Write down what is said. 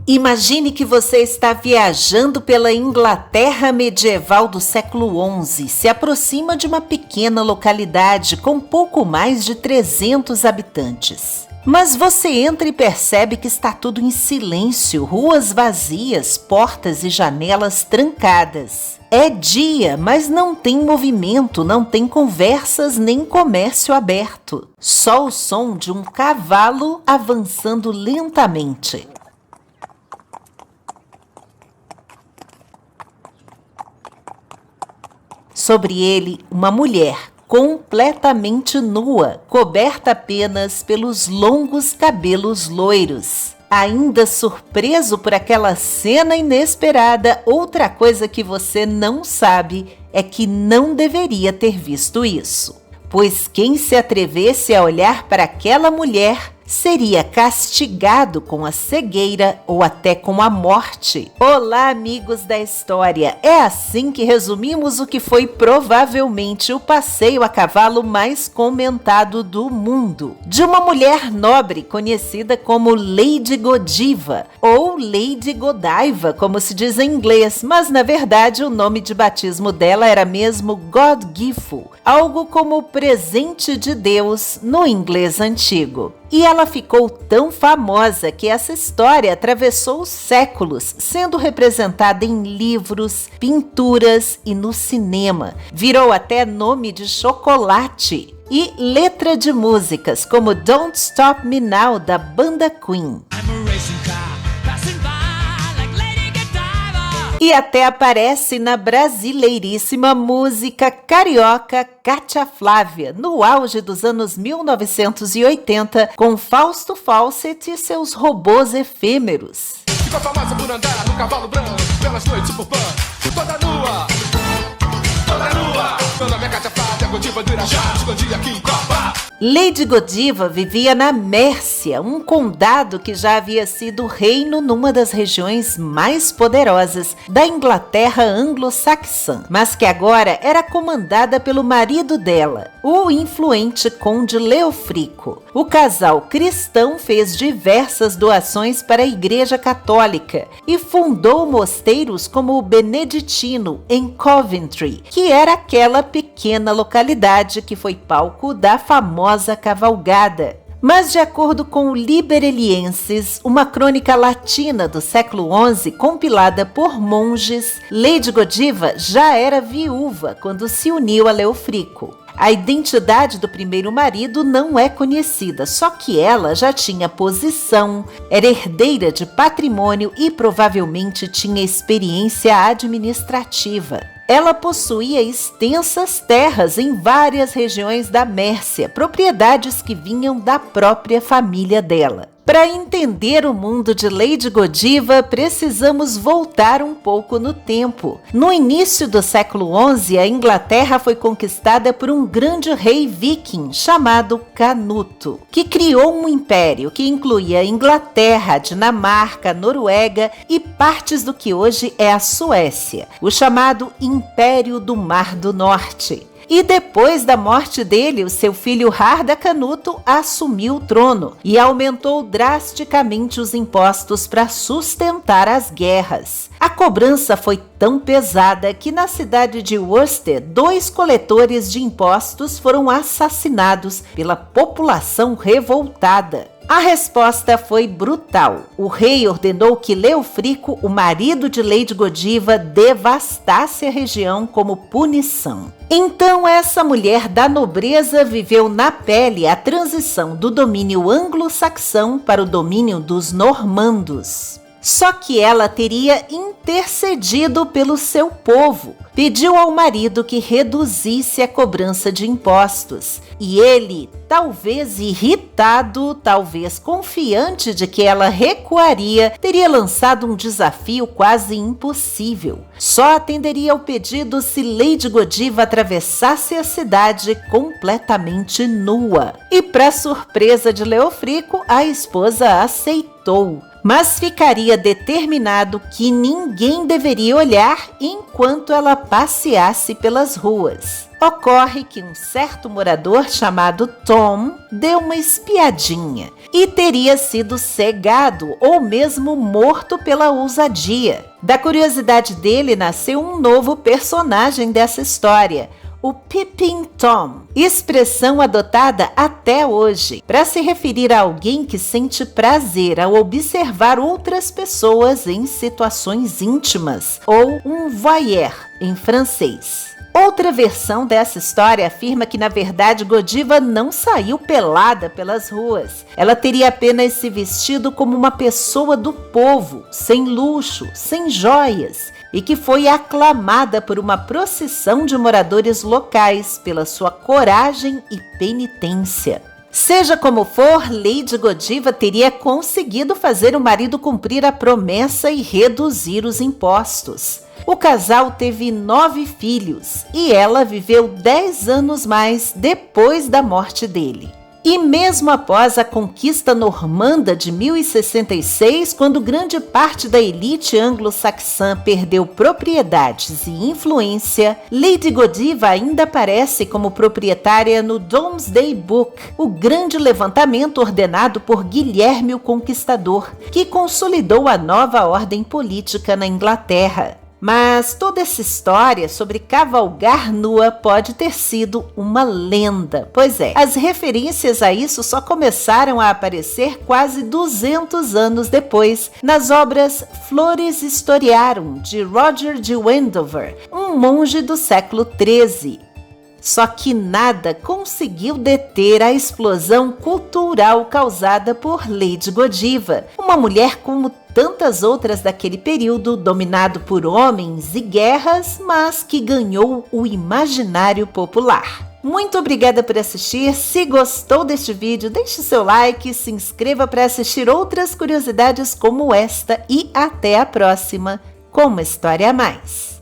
Imagine que você está viajando pela Inglaterra medieval do século XI, se aproxima de uma pequena localidade com pouco mais de 300 habitantes. Mas você entra e percebe que está tudo em silêncio, ruas vazias, portas e janelas trancadas. É dia, mas não tem movimento, não tem conversas nem comércio aberto. Só o som de um cavalo avançando lentamente. Sobre ele, uma mulher, completamente nua, coberta apenas pelos longos cabelos loiros. Ainda surpreso por aquela cena inesperada, outra coisa que você não sabe é que não deveria ter visto isso. Pois quem se atrevesse a olhar para aquela mulher seria castigado com a cegueira ou até com a morte. Olá, amigos da história! É assim que resumimos o que foi provavelmente o passeio a cavalo mais comentado do mundo. De uma mulher nobre conhecida como Lady Godiva, ou Lady Godiva, como se diz em inglês, mas na verdade o nome de batismo dela era mesmo God-Giful, algo como presente de Deus no inglês antigo. E ela ficou tão famosa que essa história atravessou os séculos, sendo representada em livros, pinturas e no cinema. Virou até nome de chocolate e letra de músicas como Don't Stop Me Now, da banda Queen. E até aparece na brasileiríssima música carioca Cátia Flávia, no auge dos anos 1980, com Fausto Fawcett e seus robôs efêmeros. Ficou famosa por andar no cavalo branco, pelas noites por pan, toda nua, meu nome é Cátia Flávia, Godiva do Irajá, escondi aqui em Copa. Lady Godiva vivia na Mércia, um condado que já havia sido reino numa das regiões mais poderosas da Inglaterra anglo-saxã, mas que agora era comandada pelo marido dela, o influente conde Leofrico. O casal cristão fez diversas doações para a Igreja Católica e fundou mosteiros como o Beneditino, em Coventry, que era aquela pequena localidade que foi palco da famosa cavalgada. Mas de acordo com o Libereliensis, uma crônica latina do século XI compilada por monges, Lady Godiva já era viúva quando se uniu a Leofrico. A identidade do primeiro marido não é conhecida, só que ela já tinha posição, era herdeira de patrimônio e provavelmente tinha experiência administrativa. Ela possuía extensas terras em várias regiões da Mércia, propriedades que vinham da própria família dela. Para entender o mundo de Lady Godiva, precisamos voltar um pouco no tempo. No início do século XI, a Inglaterra foi conquistada por um grande rei viking chamado Canuto, que criou um império que incluía a Inglaterra, a Dinamarca, a Noruega e partes do que hoje é a Suécia, o chamado Império do Mar do Norte. E depois da morte dele, o seu filho Harda Canuto assumiu o trono e aumentou drasticamente os impostos para sustentar as guerras. A cobrança foi tão pesada que na cidade de Worcester, 2 coletores de impostos foram assassinados pela população revoltada. A resposta foi brutal. O rei ordenou que Leofrico, o marido de Lady Godiva, devastasse a região como punição. Então essa mulher da nobreza viveu na pele a transição do domínio anglo-saxão para o domínio dos normandos. Só que ela teria intercedido pelo seu povo. Pediu ao marido que reduzisse a cobrança de impostos. E ele, talvez irritado, talvez confiante de que ela recuaria, teria lançado um desafio quase impossível. Só atenderia ao pedido se Lady Godiva atravessasse a cidade completamente nua. E para surpresa de Leofrico, a esposa aceitou. Mas ficaria determinado que ninguém deveria olhar enquanto ela passeasse pelas ruas. Ocorre que um certo morador chamado Tom deu uma espiadinha e teria sido cegado ou mesmo morto pela ousadia. Da curiosidade dele nasceu um novo personagem dessa história, o Peeping Tom, expressão adotada até hoje para se referir a alguém que sente prazer ao observar outras pessoas em situações íntimas, ou um voyeur em francês. Outra versão dessa história afirma que, na verdade, Godiva não saiu pelada pelas ruas. Ela teria apenas se vestido como uma pessoa do povo, sem luxo, sem joias, e que foi aclamada por uma procissão de moradores locais pela sua coragem e penitência. Seja como for, Lady Godiva teria conseguido fazer o marido cumprir a promessa e reduzir os impostos. O casal teve 9 filhos e ela viveu 10 anos mais depois da morte dele. E mesmo após a conquista normanda de 1066, quando grande parte da elite anglo-saxã perdeu propriedades e influência, Lady Godiva ainda aparece como proprietária no Domesday Book, o grande levantamento ordenado por Guilherme o Conquistador, que consolidou a nova ordem política na Inglaterra. Mas toda essa história sobre cavalgar nua pode ter sido uma lenda. Pois é, as referências a isso só começaram a aparecer quase 200 anos depois, nas obras Flores Historiarum, de Roger de Wendover, um monge do século XIII. Só que nada conseguiu deter a explosão cultural causada por Lady Godiva, uma mulher como tantas outras daquele período, dominado por homens e guerras, mas que ganhou o imaginário popular. Muito obrigada por assistir. Se gostou deste vídeo, deixe seu like, se inscreva para assistir outras curiosidades como esta e até a próxima com uma história a mais.